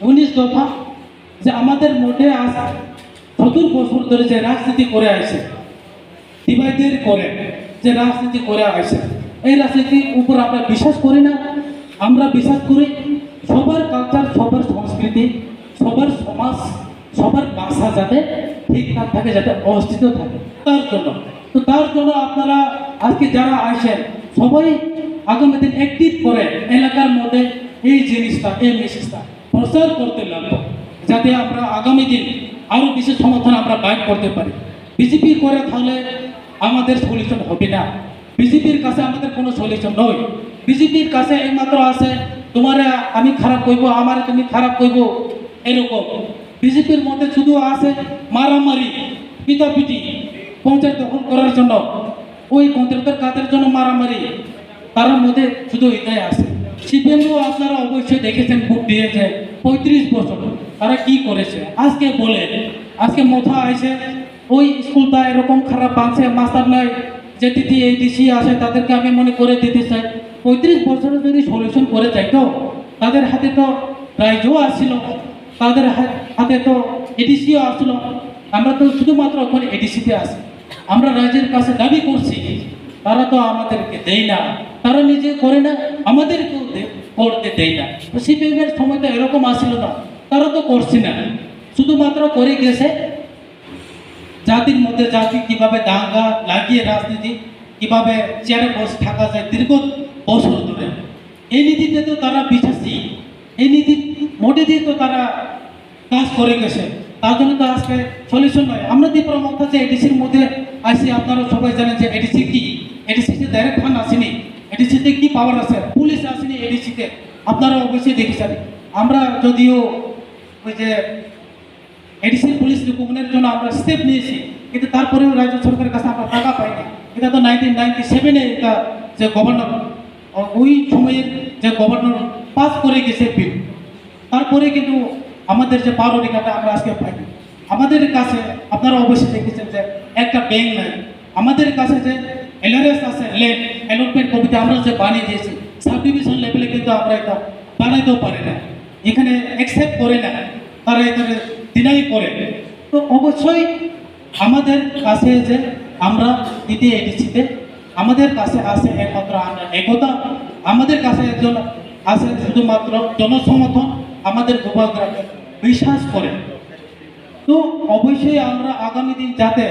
19 দফা যে আমাদের মধ্যে আজ 70 বছর ধরে যে রাজনীতি করে আসে, ডিভাইডের করে যে রাজনীতি করে আসে, এই রাজনীতির উপর আমরা বিশ্বাস করি না। আমরা বিশ্বাস করি সবার কালচার, সবার সংস্কৃতি, সবার সমাজ, সবার ভাষা যাতে ঠিকঠাক থাকে, যাতে অস্তিত্ব থাকে, তার জন্য আপনারা আজকে যারা আসেন সবাই আগামী দিন অ্যাক্টিভ করে এলাকার মধ্যে এই জিনিসটা, এই মেসেজটা প্রচার করতে লাগবো, যাতে আমরা আগামী দিন আরো বেশি সমর্থন আমরা বাইর করতে পারি। বিজেপি করে তাহলে আমাদের সলিউশন হবে না। বিজেপির কাছে আমাদের কোনো সলিউশন নয়। বিজেপির কাছে একমাত্র আছে তোমারে আমি খারাপ কইব, আমারে তুমি খারাপ কইব, এরকম। বিজেপির মধ্যে শুধু আছে মারামারি, পিটাপিটি, পঞ্চায়েত দখল করার জন্য, ওই কন্ট্রাক্টর কাজের জন্য মারামারি, তার মধ্যে শুধু এটাই আছে। সিপিএমও আপনারা অবশ্যই দেখেছেন, ভোট দিয়েছে 35 বছর, তারা কি করেছে আজকে বলে, আজকে মাথা আছে ওই স্কুলটা এরকম খারাপ বাঁচে, মাস্টার নয় যে দিদি এই ডিসি আসে তাদেরকে আমি মনে করে দিতে চাই। 35 বছরে যদি সলিউশন করে চাই তো তাদের হাতে তো রাইজও আসছিল, তাদের হাতে তো এডিসিও আসছিল। আমরা তো শুধুমাত্র ওখানে এডিসিতে আসি, আমরা রাজ্যের কাছে দাবি করছি, তারা তো আমাদেরকে দেয় না, তারা নিজে করে না, আমাদেরকেও করতে দেয় না। তো সিপিএমের সময়টা এরকম আসছিল না, তারা তো করছে না, শুধুমাত্র করে গেছে জাতির মধ্যে জাতি কিভাবে দাঙ্গা লাগিয়ে রাজনীতি কিভাবে চেয়ারে বসে থাকা যায় দীর্ঘ বছর ধরে, এই নীতিতে তো তারা বিশ্বাসী, এই নীতি মোটে দিয়ে তো তারা কাজ করে গেছে। তার জন্য তো আজকে সলিউশন নয়। আমরা ত্রিপুরা মধ্যে যে এডিসির মধ্যে আসি, আপনারা সবাই জানেন যে এডিসি কি, এডিসিতে ডাইরেক্ট ফান্ড আসেনি, এডিসিতে কি পাওয়ার আছে, পুলিশ আসেনি এডিসিতে, আপনারা অবশ্যই দেখেছেন। আমরা যদিও ওই যে এডিসির পুলিশ রিক্রুটমেন্টের জন্য আমরা স্টেপ নিয়েছি, কিন্তু তারপরেও রাজ্য সরকারের কাছে আমরা টাকা পাইনি। এটা তো 1997-এ এটা যে গভর্নর, ওই সময়ের যে গভর্নর পাস করে গেছে বিল, তারপরে কিন্তু আমাদের যে পাওয়ার অধিকারটা আমরা আজকে পাইনি। আমাদের কাছে আপনারা অবশ্যই দেখেছেন যে একটা ব্যাংক নাই, আমাদের কাছে যে এলআরএস আছে, ল্যান্ড অ্যালটমেন্ট কমিটি আমরা যে বানিয়ে দিয়েছি, সাব ডিভিশন লেভেলে কিন্তু আমরা এটা বানাইতেও পারি না, এখানে অ্যাকসেপ্ট করে না, তারা এখানে ডিনাই করে। তো অবশ্যই আমাদের কাছে যে আমরা দ্বিতীয় এডিসিতে আমাদের কাছে আছে একমাত্র আমরা একতা, আমাদের কাছে একজন আছে শুধুমাত্র জনসমর্থন, আমাদের ভূভাগরাকে বিশ্বাস করে। তো অবশ্যই আমরা আগামী দিন যাতে